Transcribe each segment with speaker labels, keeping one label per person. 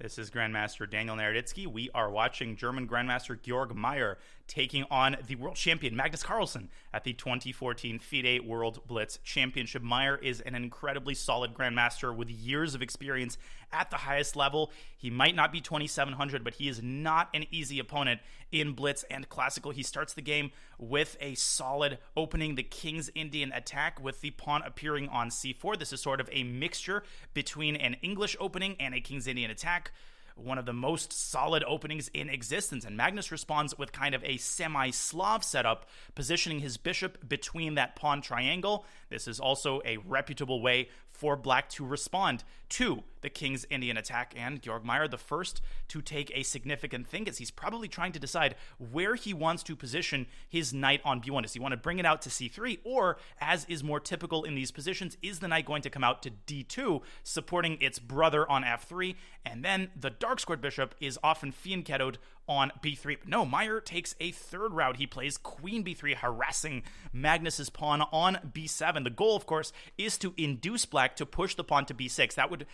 Speaker 1: This is Grandmaster Daniel Naroditsky. We are watching German Grandmaster Georg Meier taking on the world champion Magnus Carlsen at the 2014 FIDE World Blitz Championship. Meier is an incredibly solid Grandmaster with years of experience at the highest level. He might not be 2700, but he is not an easy opponent in Blitz and Classical. He starts the game with a solid opening, the King's Indian attack with the pawn appearing on c4. This is sort of a mixture between an English opening and a King's Indian attack. One of the most solid openings in existence, and Magnus responds with kind of a semi-Slav setup, positioning his bishop between that pawn triangle. This is also a reputable way for black to respond to the King's Indian attack, and Georg Meier, the first to take a significant thing, as he's probably trying to decide where he wants to position his knight on b1. Does he want to bring it out to c3, or, as is more typical in these positions, is the knight going to come out to d2, supporting its brother on f3, and then the dark squared bishop is often fianchettoed on b3. But no, Meier takes a third route. He plays queen b3, harassing Magnus's pawn on b7. The goal, of course, is to induce black to push the pawn to b6. That would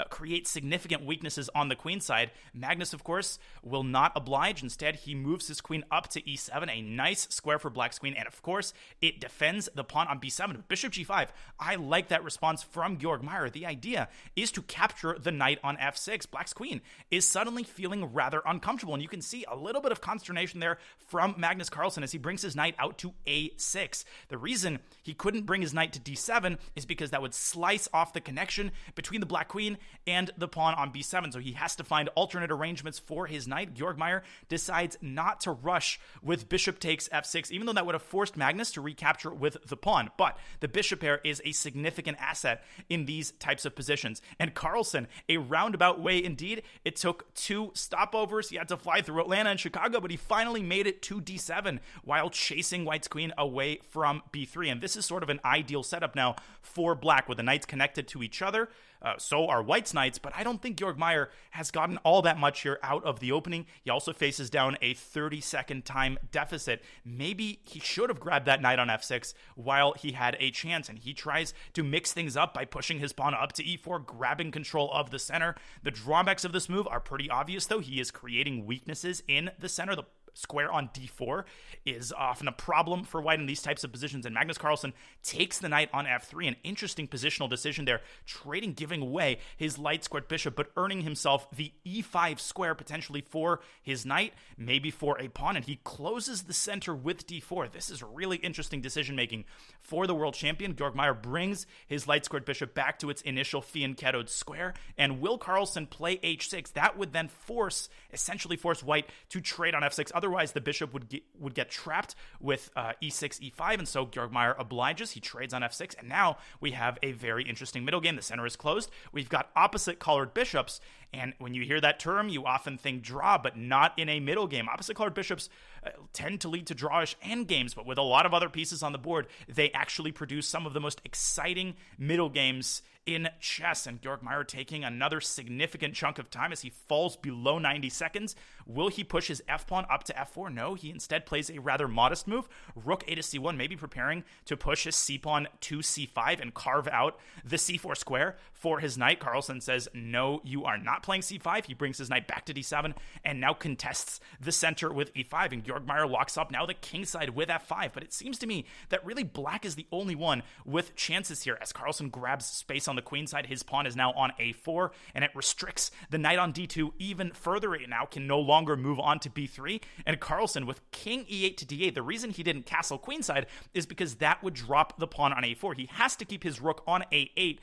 Speaker 1: create significant weaknesses on the queen side. Magnus, of course, will not oblige. Instead, he moves his queen up to e7, a nice square for black's queen, and of course, it defends the pawn on b7. Bishop g5. I like that response from Georg Meier. The idea is to capture the knight on f6. Black's queen is suddenly feeling rather uncomfortable, and you can see a little bit of consternation there from Magnus Carlsen as he brings his knight out to a6. The reason he couldn't bring his knight to d7 is because that would slice off the connection between the black queen and the pawn on b7, so he has to find alternate arrangements for his knight. Georg Meier decides not to rush with bishop takes f6, even though that would have forced Magnus to recapture with the pawn, but the bishop pair is a significant asset in these types of positions, and Carlsen, a roundabout way indeed. It took 2 stopovers. He had to fly through Atlanta and Chicago, but he finally made it to d7 while chasing white's queen away from b3, and this is sort of an ideal setup now for black, with the knights connected to each other. So are white's knights, but I don't think Georg Meier has gotten all that much here out of the opening. He also faces down a 30-second time deficit. Maybe he should have grabbed that knight on f6 while he had a chance, and he tries to mix things up by pushing his pawn up to e4, grabbing control of the center. The drawbacks of this move are pretty obvious, though. He is creating weaknesses in the center. The square on d4 is often a problem for white in these types of positions, and Magnus Carlsen takes the knight on f3. An interesting positional decision there, giving away his light squared bishop, but earning himself the e5 square potentially for his knight, maybe for a pawn, and he closes the center with d4. This is really interesting decision making for the world champion. Georg Meier brings his light squared bishop back to its initial fianchettoed square, and will Carlsen play h6? That would then essentially force white to trade on f6. Otherwise, the bishop would get trapped with e6, e5, and so Georg Meier obliges. He trades on f6, and now we have a very interesting middle game. The center is closed. We've got opposite colored bishops, and when you hear that term, you often think draw, but not in a middle game. Opposite colored bishops tend to lead to drawish endgames, but with a lot of other pieces on the board, they actually produce some of the most exciting middle games in chess, and Georg Meier taking another significant chunk of time as he falls below 90 seconds. Will he push his f-pawn up to f4? No, he instead plays a rather modest move. Rook a to c1, maybe preparing to push his c-pawn to c5 and carve out the c4 square for his knight. Carlsen says, no, you are not playing c5. He brings his knight back to d7 and now contests the center with e5, and Georg Meier locks up now the king side with f5. But it seems to me that really black is the only one with chances here, as Carlsen grabs space on the queen side. His pawn is now on a4, and it restricts the knight on d2 even further. It now can no longer move on to b3, and Carlsen with king e8 to d8. The reason he didn't castle queenside is because that would drop the pawn on a4. He has to keep his rook on a8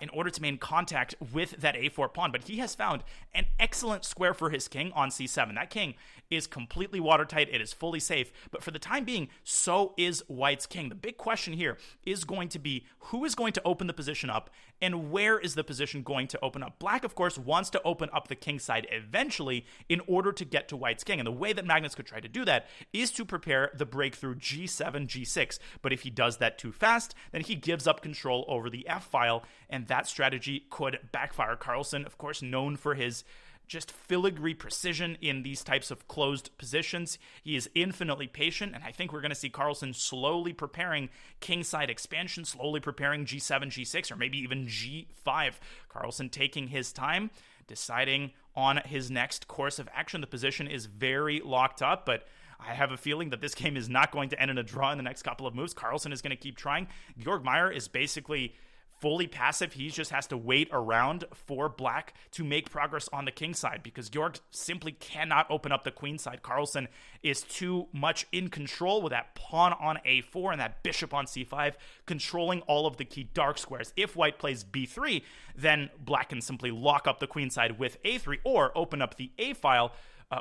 Speaker 1: in order to maintain contact with that a4 pawn, but he has found an excellent square for his king on c7. That king is completely watertight. It is fully safe, but for the time being, so is white's king. The big question here is going to be who is going to open the position up and where is the position going to open up. Black, of course, wants to open up the king side eventually in order to get to white's king, and the way that Magnus could try to do that is to prepare the breakthrough g7, g6, but if he does that too fast, then he gives up control over the f-file, and that strategy could backfire. Carlsen, of course, known for his just filigree precision in these types of closed positions. He is infinitely patient, and I think we're going to see Carlsen slowly preparing kingside expansion, slowly preparing g7, g6, or maybe even g5. Carlsen taking his time, deciding on his next course of action. The position is very locked up, but I have a feeling that this game is not going to end in a draw in the next couple of moves. Carlsen is going to keep trying. Georg Meier is basically fully passive. He just has to wait around for black to make progress on the king side because Georg simply cannot open up the queen side. Carlsen is too much in control with that pawn on a4 and that bishop on c5, controlling all of the key dark squares. If white plays b3, then black can simply lock up the queen side with a3 or open up the a file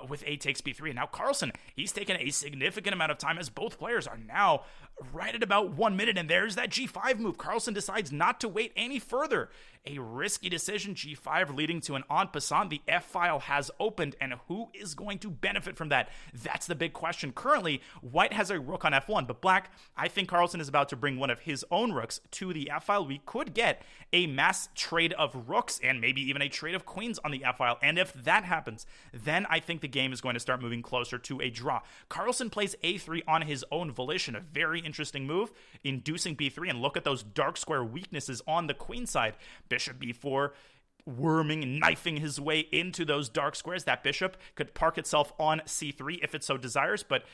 Speaker 1: with a takes b3. And now Carlsen, he's taken a significant amount of time as both players are now right at about 1 minute, and there's that g5 move. Carlsen decides not to wait any further. A risky decision, g5 leading to an en passant. The f file has opened, and who is going to benefit from that? That's the big question. Currently, white has a rook on f1, but black, I think Carlsen is about to bring one of his own rooks to the f file. We could get a mass trade of rooks and maybe even a trade of queens on the f file, and if that happens, then I think the game is going to start moving closer to a draw. Carlsen plays a3 on his own volition, a very interesting move, inducing b3, and look at those dark square weaknesses on the queen side. Bishop b4, worming, knifing his way into those dark squares. That bishop could park itself on c3 if it so desires, but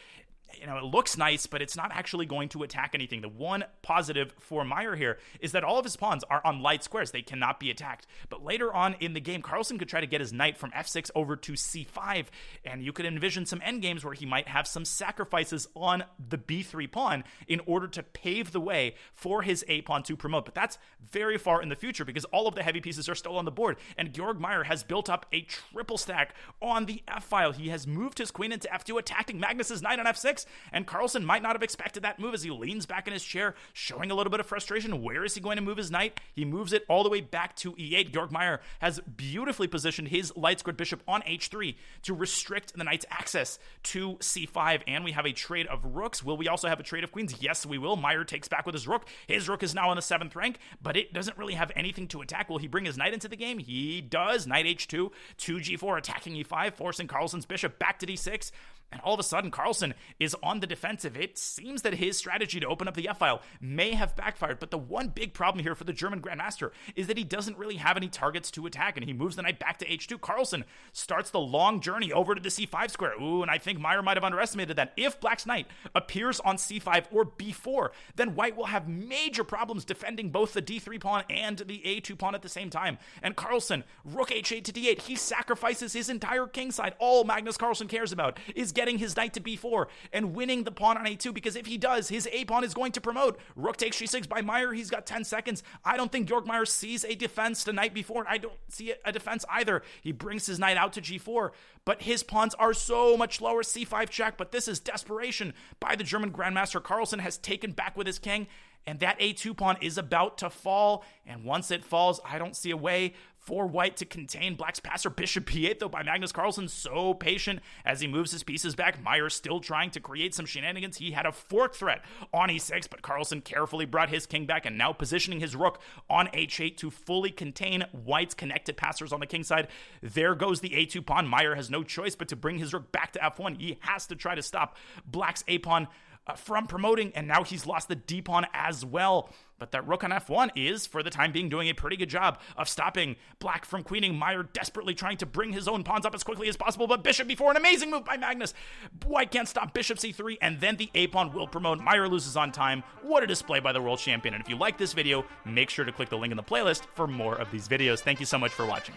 Speaker 1: it looks nice, but it's not actually going to attack anything. The one positive for Meier here is that all of his pawns are on light squares. They cannot be attacked. But later on in the game, Carlsen could try to get his knight from f6 over to c5, and you could envision some endgames where he might have some sacrifices on the b3 pawn in order to pave the way for his a pawn to promote. But that's very far in the future because all of the heavy pieces are still on the board, and Georg Meier has built up a triple stack on the f file. He has moved his queen into f2, attacking Magnus's knight on f6, and Carlsen might not have expected that move as he leans back in his chair, showing a little bit of frustration. Where is he going to move his knight? He moves it all the way back to e8. Georg Meier has beautifully positioned his light squared bishop on h3 to restrict the knight's access to c5, and we have a trade of rooks. Will we also have a trade of queens? Yes, we will. Meier takes back with his rook. His rook is now on the 7th rank, but it doesn't really have anything to attack. Will he bring his knight into the game? He does. Knight h2, 2g4, attacking e5, forcing Carlsen's bishop back to d6. And all of a sudden, Carlsen is on the defensive. It seems that his strategy to open up the f-file may have backfired, but the one big problem here for the German grandmaster is that he doesn't really have any targets to attack, and he moves the knight back to h2. Carlsen starts the long journey over to the c5 square. Ooh, and I think Meier might have underestimated that. If black's knight appears on c5 or b4, then white will have major problems defending both the d3 pawn and the a2 pawn at the same time. And Carlsen, rook h8 to d8, he sacrifices his entire king side. All Magnus Carlsen cares about is getting his knight to b4 and winning the pawn on a2, because if he does, his a pawn is going to promote. Rook takes g6 by Meier. He's got 10 seconds. I don't think Georg Meier sees a defense to knight b4. I don't see a defense either. He brings his knight out to g4, but his pawns are so much lower. c5 check, but this is desperation by the German grandmaster. Carlsen has taken back with his king, and that a2 pawn is about to fall, and once it falls, I don't see a way for white to contain black's passer. Bishop b8, though, by Magnus Carlsen, so patient as he moves his pieces back. Meier still trying to create some shenanigans. He had a fork threat on e6, but Carlsen carefully brought his king back and now positioning his rook on h8 to fully contain white's connected passers on the king side. There goes the a2 pawn. Meier has no choice but to bring his rook back to f1. He has to try to stop black's a pawn from promoting, and now he's lost the d pawn as well. But that rook on f1 is, for the time being, doing a pretty good job of stopping black from queening. Meier desperately trying to bring his own pawns up as quickly as possible, but bishop b4, an amazing move by Magnus. White can't stop bishop c3, and then the a pawn will promote. Meier loses on time. What a display by the world champion. And if you like this video, make sure to click the link in the playlist for more of these videos. Thank you so much for watching.